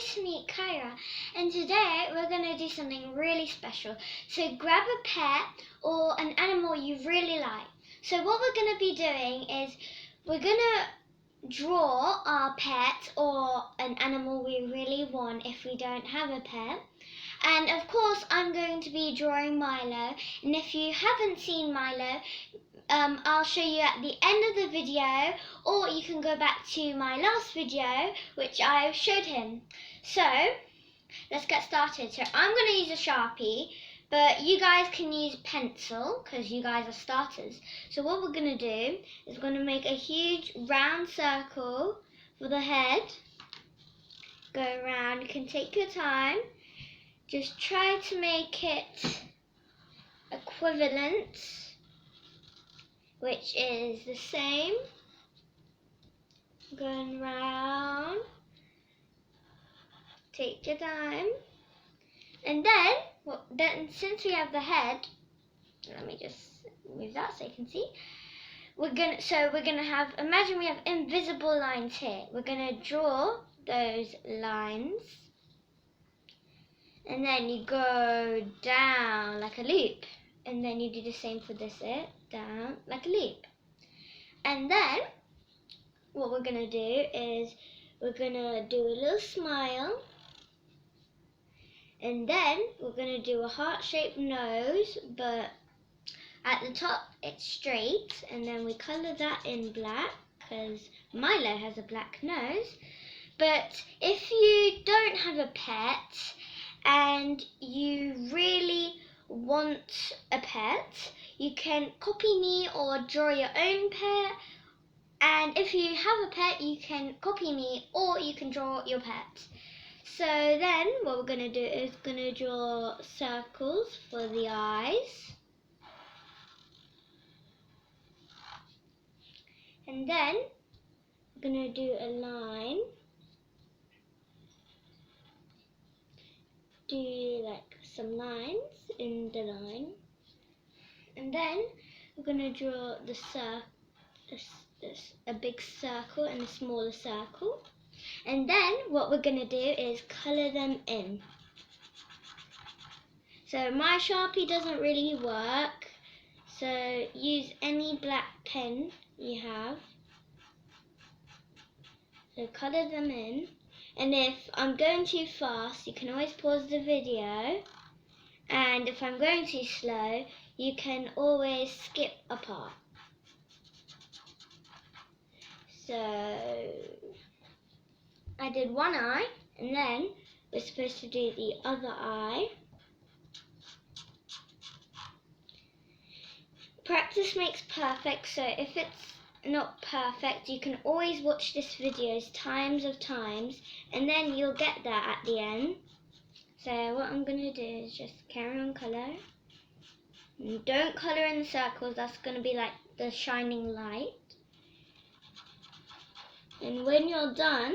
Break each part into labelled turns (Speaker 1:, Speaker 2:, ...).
Speaker 1: it's me, Kyra, and today we're going to do something really special. So grab a pet or an animal you really like. So what we're going to be doing is we're going to draw our pet or an animal we really want if we don't have a pet. And of course I'm going to be drawing Milo, and if you haven't seen Milo, I'll show you at the end of the video, or you can go back to my last video which I showed him. So let's get started. So I'm going to use a Sharpie, but you guys can use pencil because you guys are starters. So what we're going to do is we're going to make a huge round circle for the head. Go around, you can take your time. Just try to make it equivalent, which is the same. Going round. Take your time. And then, since we have the head, let me just move that so you can see. We're gonna have, imagine we have invisible lines here. We're gonna draw those lines. And then you go down like a loop. And then you do the same for this bit, down like a loop. And then what we're going to do is we're going to do a little smile. And then we're going to do a heart-shaped nose, but at the top it's straight. And then we colour that in black because Milo has a black nose. But if you don't have a pet and you really want a pet, you can copy me or draw your own pet. And if you have a pet, you can copy me or you can draw your pet. So then what we're going to do is going to draw circles for the eyes. And then we're going to do a line. Do like some lines in the line, and then we're going to draw a big circle and a smaller circle, and then what we're going to do is colour them in. So my Sharpie doesn't really work, so use any black pen you have. So colour them in. And if I'm going too fast, you can always pause the video. And if I'm going too slow, you can always skip a part. So I did one eye, and then we're supposed to do the other eye. Practice makes perfect, so if it's not perfect, you can always watch this video times of times, and then you'll get that at the end. So what I'm going to do is just carry on colour. And don't colour in the circles, that's going to be like the shining light. And when you're done,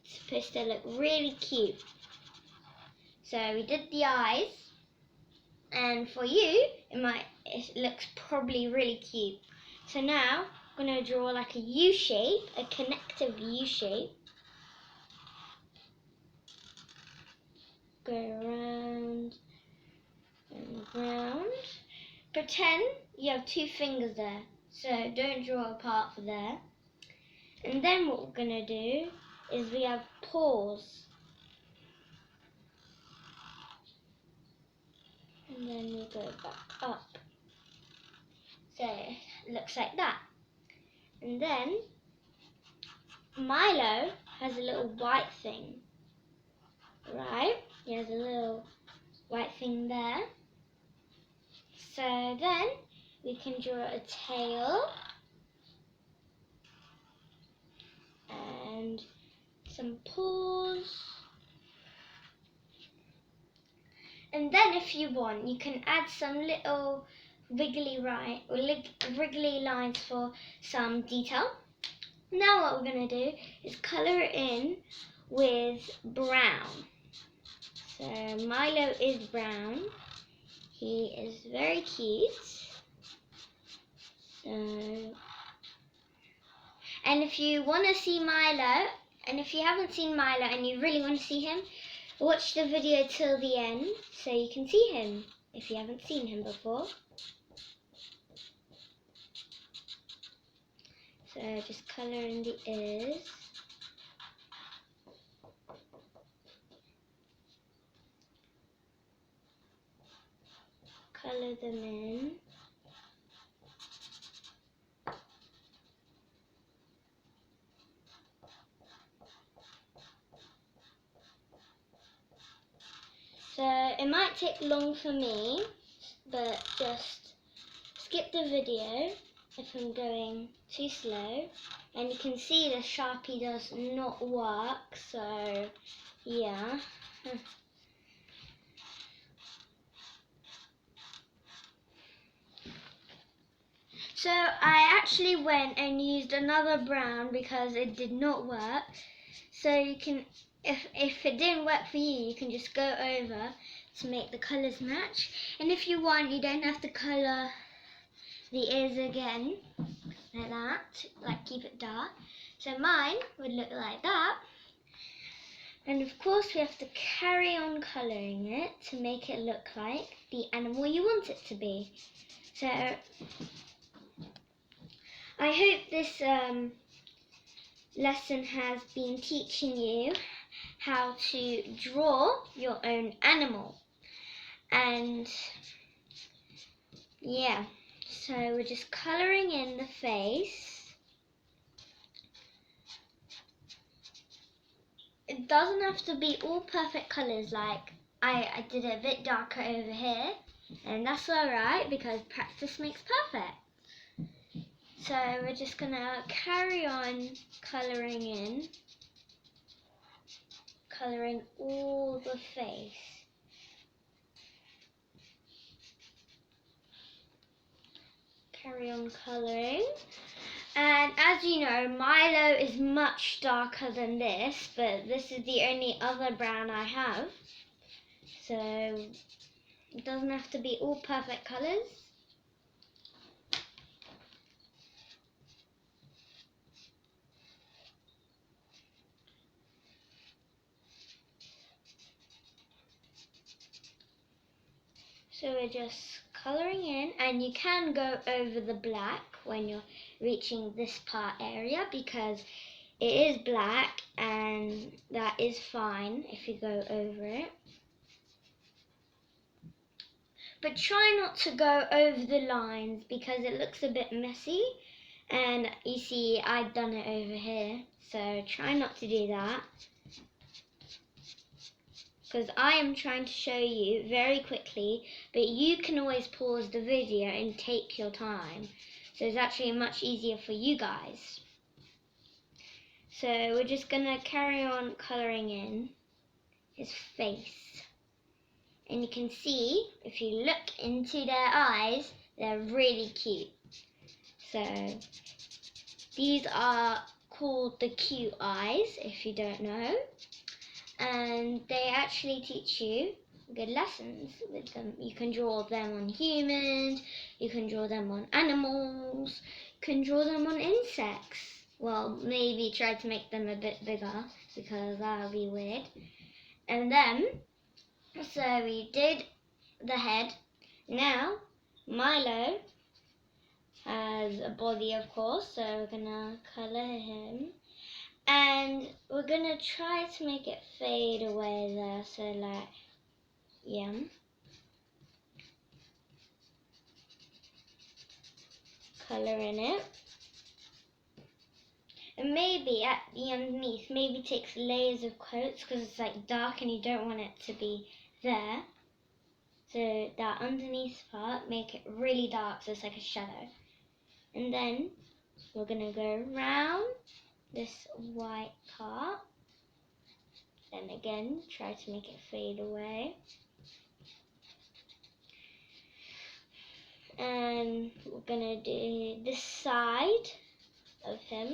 Speaker 1: it's supposed to look really cute. So we did the eyes, and for you, it looks probably really cute. So now I'm going to draw like a U shape, a connective U shape. Go around and round. Pretend you have two fingers there, so don't draw a part for there. And then what we're going to do is we have paws. And then we go back up. So it looks like that. And then Milo has a little white thing, right? He has a little white thing there. So then we can draw a tail and some paws. And then if you want, you can add some little wiggly lines for some detail. Now what we're going to do is colour it in with brown. So Milo is brown. He is very cute. So, and if you want to see Milo And if you haven't seen Milo and you really want to see him, watch the video till the end so you can see him if you haven't seen him before. So just colour in the ears. Colour them in. So it might take long for me, but just skip the video if I'm going too slow. And you can see the Sharpie does not work, so yeah. So I actually went and used another brown because it did not work. So you can, if it didn't work for you, you can just go over to make the colours match. And if you want, you don't have to colour the ears again, like that, like keep it dark. So mine would look like that. And of course we have to carry on colouring it to make it look like the animal you want it to be. So I hope this lesson has been teaching you how to draw your own animal. And yeah, so we're just colouring in the face. It doesn't have to be all perfect colours, like I did it a bit darker over here, and that's alright because practice makes perfect. So we're just gonna carry on colouring in, colouring all the face. Carry on colouring. And as you know, Milo is much darker than this, but this is the only other brown I have. So it doesn't have to be all perfect colours. So we're just colouring in, and you can go over the black when you're reaching this part area because it is black and that is fine if you go over it. But try not to go over the lines because it looks a bit messy, and you see I've done it over here, so try not to do that. Because I am trying to show you very quickly, but you can always pause the video and take your time. So it's actually much easier for you guys. So we're just going to carry on colouring in his face. And you can see, if you look into their eyes, they're really cute. So these are called the cute eyes, if you don't know. And they actually teach you good lessons with them. You can draw them on humans, you can draw them on animals, you can draw them on insects. Well, maybe try to make them a bit bigger because that would be weird. And then, so we did the head. Now, Milo has a body, of course, so we're gonna colour him. And we're gonna try to make it fade away there, so like, yeah. Colour in it. And maybe at the underneath, maybe takes layers of coats because it's like dark and you don't want it to be there. So that underneath part, make it really dark so it's like a shadow. And then we're gonna go around this white part. And again, try to make it fade away. And we're gonna do this side of him.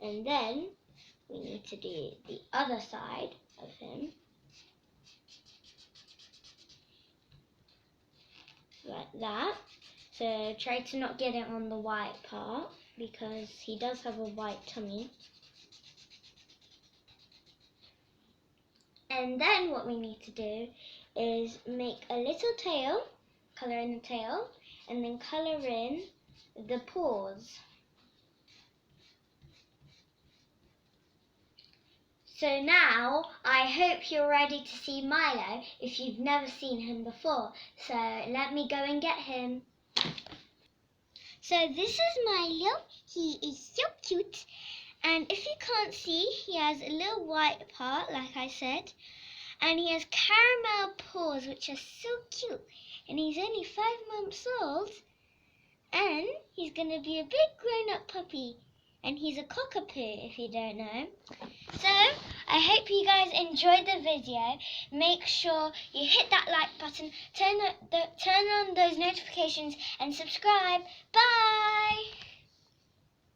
Speaker 1: And then we need to do the other side of him. Like that. So try to not get it on the white part because he does have a white tummy. And then what we need to do is make a little tail, colour in the tail, and then colour in the paws. So now I hope you're ready to see Milo if you've never seen him before. So let me go and get him. So this is Milo. He is so cute. And if you can't see, he has a little white part, like I said. And he has caramel paws, which are so cute. And he's only 5 months old. And he's going to be a big grown-up puppy. And he's a cockapoo, if you don't know. So, I hope you guys enjoyed the video. Make sure you hit that like button, turn on those notifications, and subscribe. Bye!